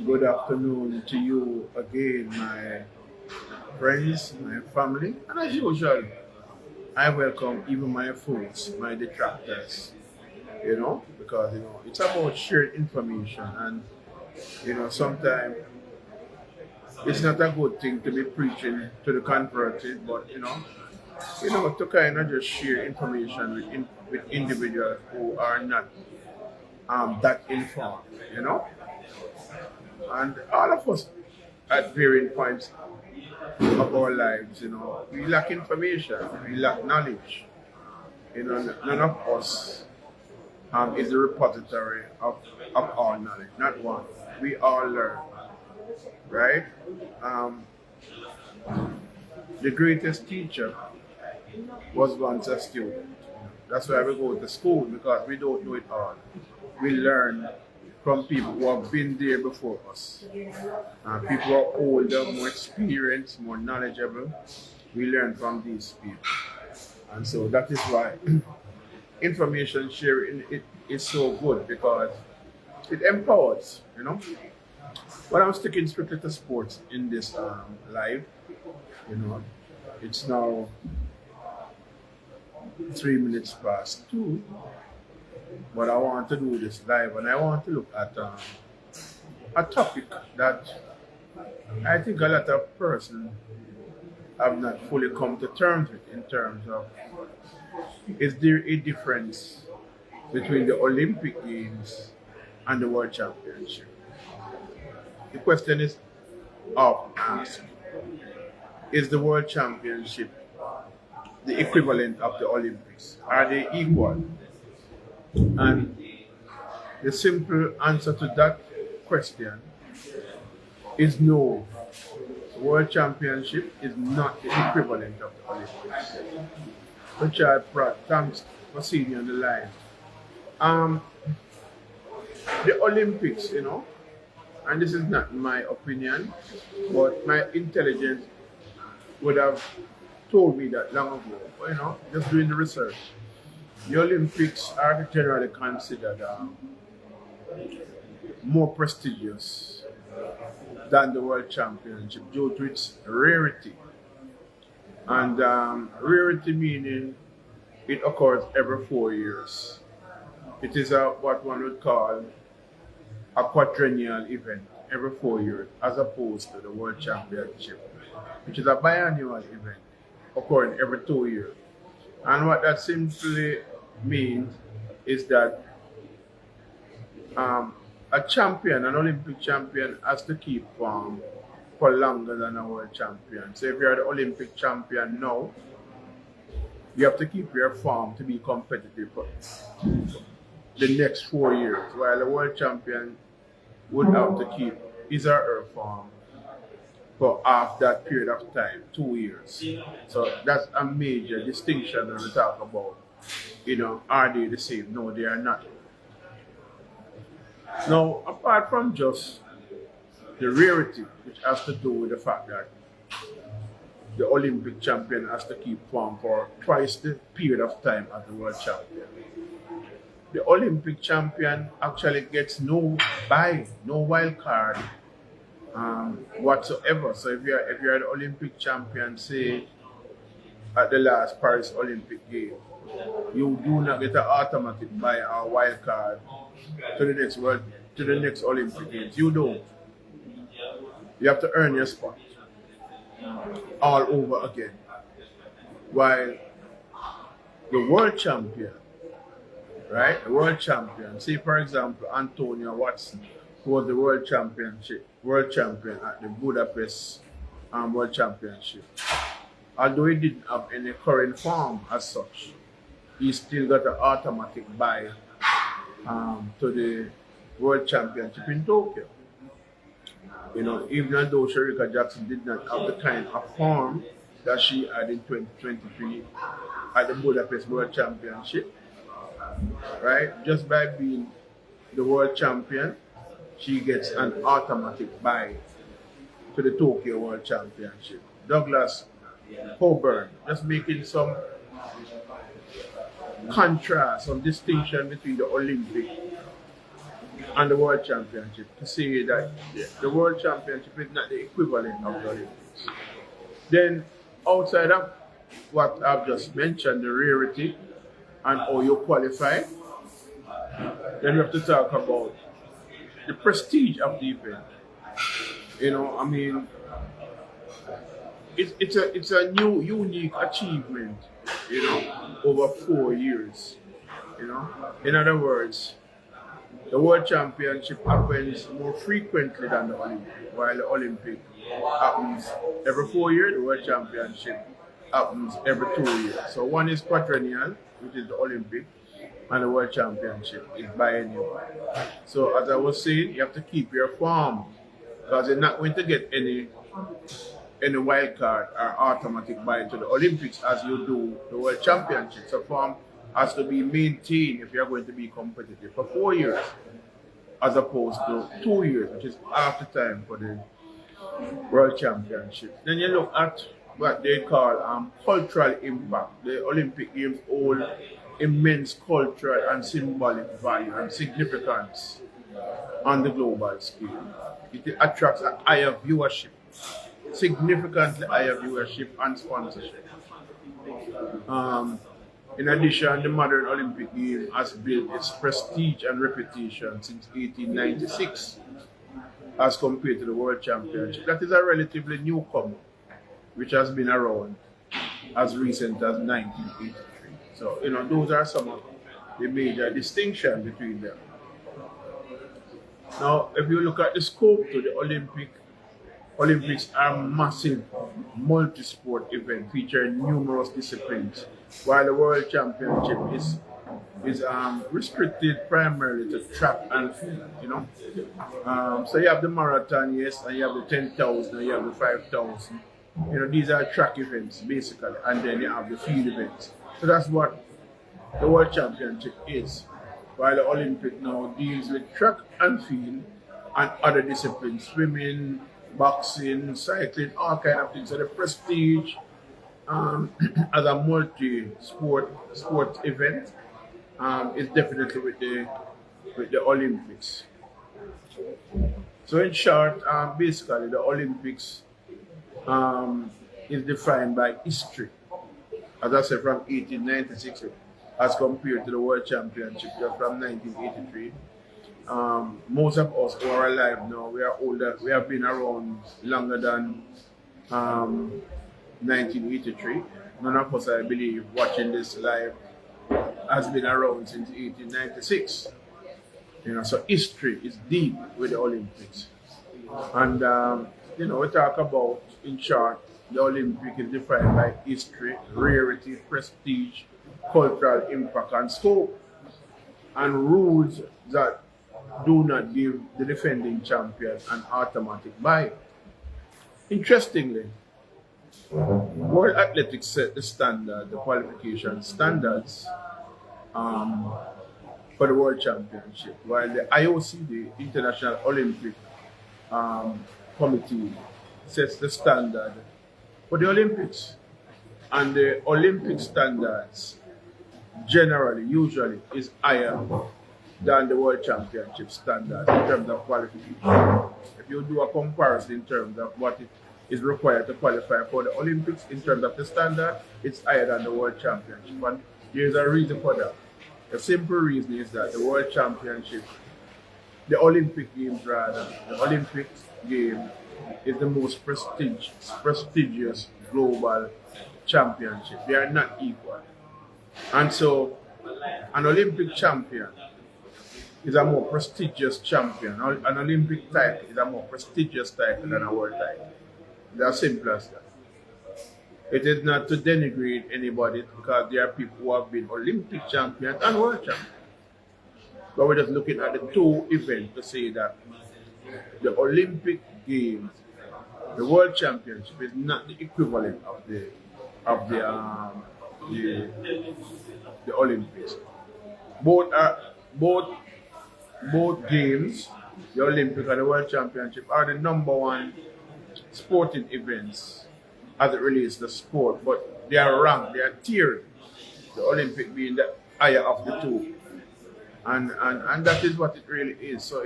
Good afternoon to you again, my friends, my family, and as usual, I welcome even my foes, my detractors, because it's about shared information, and sometimes it's not a good thing to be preaching to the converted, but to kind of just share information with individuals who are not that informed, and all of us at varying points of our lives, we lack information, we lack knowledge. None of us is a repository of all knowledge, not one. We all learn, right? Um, the greatest teacher was once a student. That's why we go to school because we don't know it all. We learn from people who have been there before us. People who are older, more experienced, more knowledgeable. We learn from these people. And so that is why information sharing it is so good because it empowers, But I'm sticking strictly to sports in this live. You know, it's now 3 minutes past 2, but I want to do this live and I want to look at a topic that I think a lot of persons have not fully come to terms with in terms of is there a difference between the Olympic Games and the World Championship? The question is often asked, is the World Championship the equivalent of the Olympics? Are they equal? And the simple answer to that question is no. The World Championship is not the equivalent of the Olympics. Richard Pratt, thanks for seeing me on the line. Um, the Olympics, and this is not my opinion, but my intelligence would have told me that long ago. Just doing the research. The Olympics are generally considered more prestigious than the World Championship due to its rarity. And rarity meaning it occurs every 4 years. It is what one would call a quadrennial event every 4 years, as opposed to the World Championship, which is a biannual event occurring every 2 years. And what that simply means is that a champion, an Olympic champion, has to keep for longer than a world champion. So if you're the Olympic champion now, you have to keep your form to be competitive for the next 4 years, while the world champion would have to keep his or her form for half that period of time, 2 years. So that's a major distinction when we talk about, are they the same? No, they are not. Now, apart from just the rarity, which has to do with the fact that the Olympic champion has to keep form for twice the period of time as the world champion. The Olympic champion actually gets no bye, no wild card whatsoever. So if you're the Olympic champion, say at the last Paris Olympic game, you do not get an automatic bye or wild card to the next Olympic Games. You don't. You have to earn your spot all over again. While the world champion, right? The world champion. Say for example Antonio Watson, who was the world champion at the Budapest World Championship. Although he didn't have any current form as such, he still got an automatic bye to the World Championship in Tokyo. Even though Sherika Jackson did not have the kind of form that she had in 2023 at the Budapest World Championship, right? Just by being the world champion, she gets an automatic bye to the Tokyo World Championship. Douglas Coburn, just making some contrast, some distinction between the Olympic and the World Championship to say that the World Championship is not the equivalent of the Olympics. Then, outside of what I've just mentioned, the rarity and how you qualify, then we have to talk about the prestige of the event. You know, I mean, it's a new unique achievement. You know, over 4 years. You know, in other words, the World Championship happens more frequently than the Olympic, while the Olympic happens every 4 years. The World Championship happens every 2 years. So one is quadrennial, which is the Olympic, and the World Championship is biennial. So as I was saying, you have to keep your form because you're not going to get any wild card or automatic buy to the Olympics as you do the World Championship. So form has to be maintained if you're going to be competitive for 4 years as opposed to 2 years, which is half the time for the World Championship. Then you look at what they call cultural impact. The Olympic Games hold immense cultural and symbolic value and significance on the global scale. It attracts a higher viewership, significantly higher viewership and sponsorship. In addition, the modern Olympic game has built its prestige and reputation since 1896 as compared to the World Championship. That is a relatively newcomer, which has been around as recent as 1983. So, you know, those are some of the major distinctions between them. Now, if you look at the scope to the Olympics are massive multi-sport event featuring numerous disciplines, while the World Championship is restricted primarily to track and field. You know, so you have the marathon, yes, and you have the 10,000, and you have the 5,000. You know, these are track events basically, and then you have the field events. So that's what the World Championship is. While the Olympic now deals with track and field and other disciplines, swimming, boxing, cycling, all kind of things. So the prestige as a multi-sport event is definitely with the Olympics. So in short, basically the Olympics is defined by history. As I said, from 1896 as compared to the World Championship from 1983. Most of us who are alive now, we are older, we have been around longer than 1983. None of us, I believe, watching this live has been around since 1896. You know, so history is deep with the Olympics. And, you know, we talk about, in short, the Olympic is defined by history, rarity, prestige, cultural impact, and scope, and rules that do not give the defending champion an automatic bye. Interestingly, World Athletics set the standard, the qualification standards for the World Championship, while the IOC, the International Olympic Committee, sets the standard for the Olympics. And the Olympic standards generally, usually, is higher than the World Championship standard in terms of qualification. If you do a comparison in terms of what it is required to qualify for the Olympics, in terms of the standard, it's higher than the World Championship. And there's a reason for that. The simple reason is that the World Championship, the Olympic Games rather, the Olympic game is the most prestigious global championship. They are not equal. And so, an Olympic champion is a more prestigious champion. An Olympic title is a more prestigious title than a world title. It's as simple as that. It is not to denigrate anybody because there are people who have been Olympic champions and world champions. But we're just looking at the two events to say that the Olympic Games, the World Championship, is not the equivalent of the Olympics. Both games, the Olympic and the World Championship, are the number one sporting events as it relates to sport, but they are ranked, they are tiered. The Olympic being the higher of the two. And that is what it really is. So,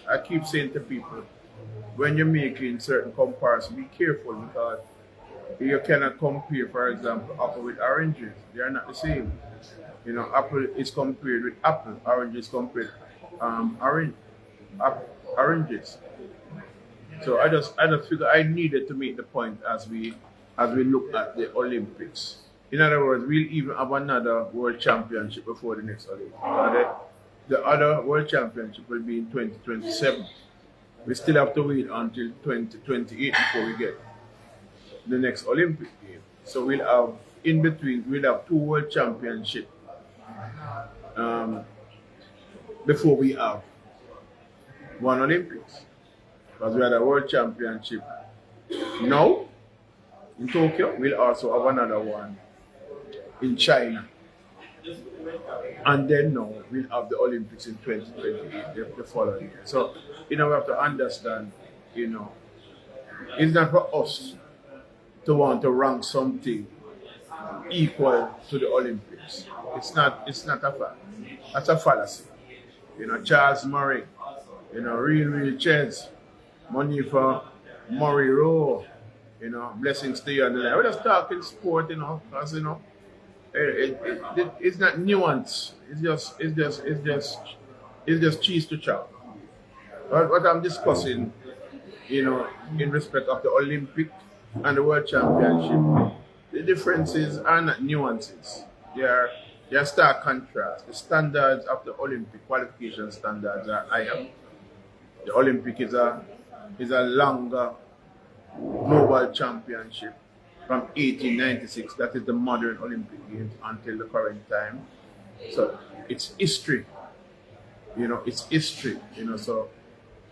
I keep saying to people, when you're making certain comparisons, be careful because you cannot compare, for example, apple with oranges. They are not the same. Apple is compared with apple, orange is compared orange, oranges. So I just figure I needed to make the point as we look at the Olympics. In other words, we'll even have another world championship before the next Olympics. The other world championship will be in 2027. We still have to wait until 2028 before we get the next Olympic game. So we'll have in between we'll have two world championship um, before we have one Olympics. Because we had a world championship now in Tokyo, we'll also have another one in China. And then now we'll have the Olympics in 2028, the following year. So, we have to understand, it's not for us to want to rank something equal to the Olympics. It's not a fact. That's a fallacy. Charles Murray, real chess, money for Murray Rowe, blessings to you and the like. We're just talking sport, because it's not nuance. It's just cheese to chop. But what I'm discussing, in respect of the Olympic and the World Championship, the differences are not nuances. They are stark contrast. The standards of the Olympic qualification standards are higher. The Olympic is a longer global championship from 1896. That is the modern Olympic Games until the current time. So it's history. It's history. So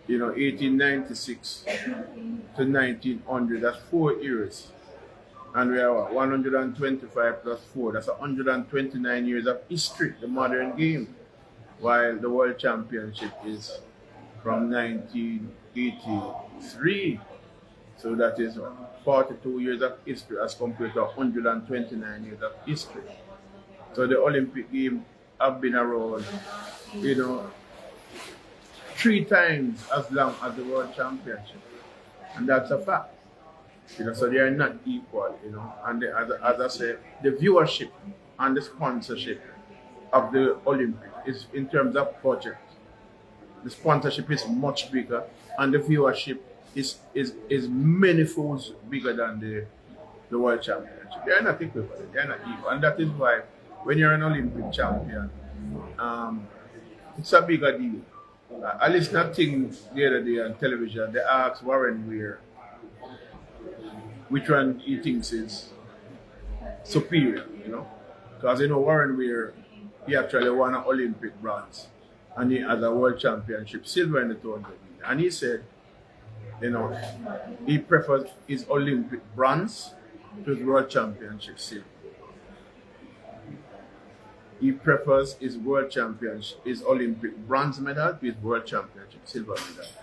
1896 to 1900. That's 4 years. And we are 125 plus 4. That's 129 years of history, the modern game. While the World Championship is from 1983. So that is 42 years of history as compared to 129 years of history. So the Olympic Games have been around, 3 times as long as the World Championship. And that's a fact. So they are not equal, And as I said, the viewership and the sponsorship of the Olympic is in terms of budget. The sponsorship is much bigger, and the viewership is many folds bigger than the World Championship. They are not equivalent. They are not equal, and that is why when you're an Olympic champion, it's a bigger deal. I listened to a thing the other day on television. They asked Warren Weir which one he thinks is superior, because Warren Weir, he actually won an Olympic bronze and he has a world championship silver in the 200 meter. And he said, he prefers his Olympic bronze to his world championship silver. He prefers his world championship, his Olympic bronze medal to his world championship silver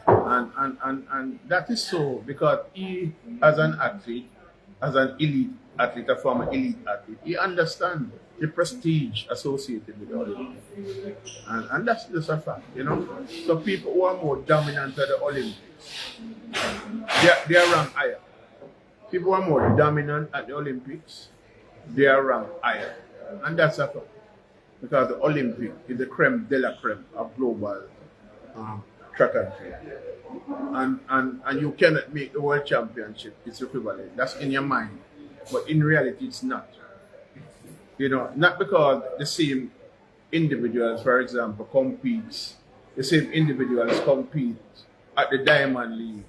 medal. And that is so because he, as an athlete, as an elite athlete, a former elite athlete, he understands the prestige associated with the Olympics. And that's just a fact, So people who are more dominant at the Olympics, they are ranked higher. People who are more dominant at the Olympics, they are ranked higher. And that's a fact. Because the Olympic is the creme de la creme of global track and field. And you cannot make the world championship its equivalent. That's in your mind. But in reality, it's not. Not because the same individuals, for example, the same individuals compete at the Diamond League.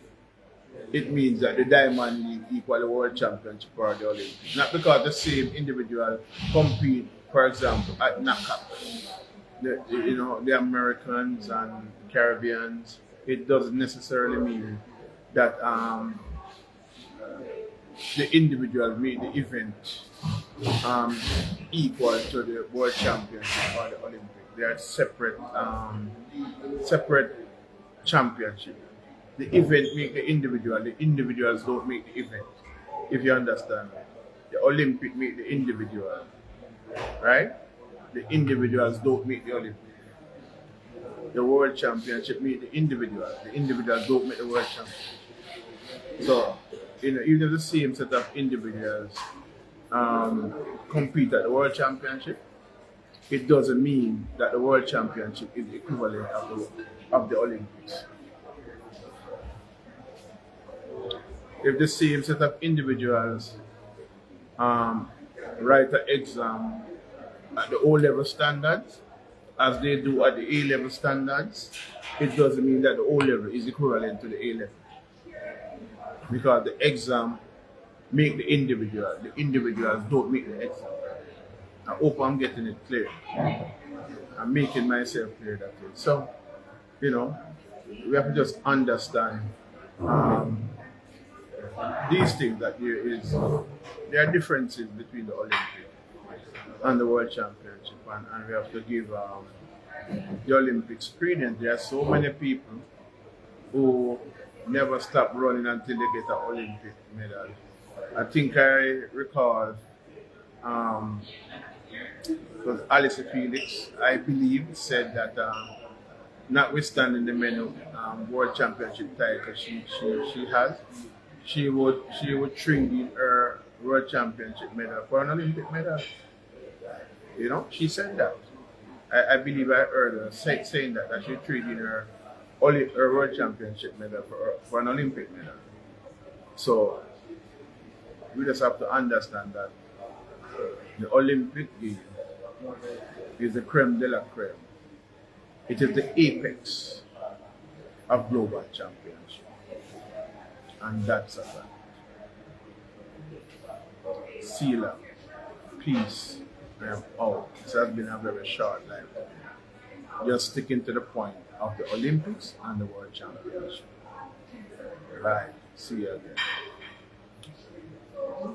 It means that the Diamond League equals the world championship or the Olympics. Not because the same individual compete, for example, at NACAP. The Americans and Caribbeans, it doesn't necessarily mean that the individual made the event equal to the World Championship or the Olympic. They are separate championship. The event make the individual. The individuals don't make the event. If you understand, the Olympic make the individual, right? The individuals don't make the Olympic. the world championship meet the individual. The individual don't make the world championship. So, even if the same set of individuals compete at the world championship, it doesn't mean that the world championship is the equivalent of the Olympics. If the same set of individuals write an exam at the O level standards as they do at the A level standards, it doesn't mean that the O level is equivalent to the A level. Because the exam make the individuals don't make the exam. I hope I'm getting it clear. I'm making myself clear that way. So, we have to just understand these things that there are differences between the Olympic and the World Championship, and we have to give the Olympics credence. There are so many people who never stop running until they get an Olympic medal. I think I recall it was Alice Felix, I believe, said that notwithstanding the men World Championship title she has, she would trade in her World Championship medal for an Olympic medal. She said that. I believe I heard her saying that she trade in her World Championship medal for an Olympic medal. So we just have to understand that the Olympic Games is the creme de la creme. It is the apex of global championship. And that's a fact. See love, peace, I am out. This has been a very short life. Just sticking to the point of the Olympics and the World Championship. Bye. See you again.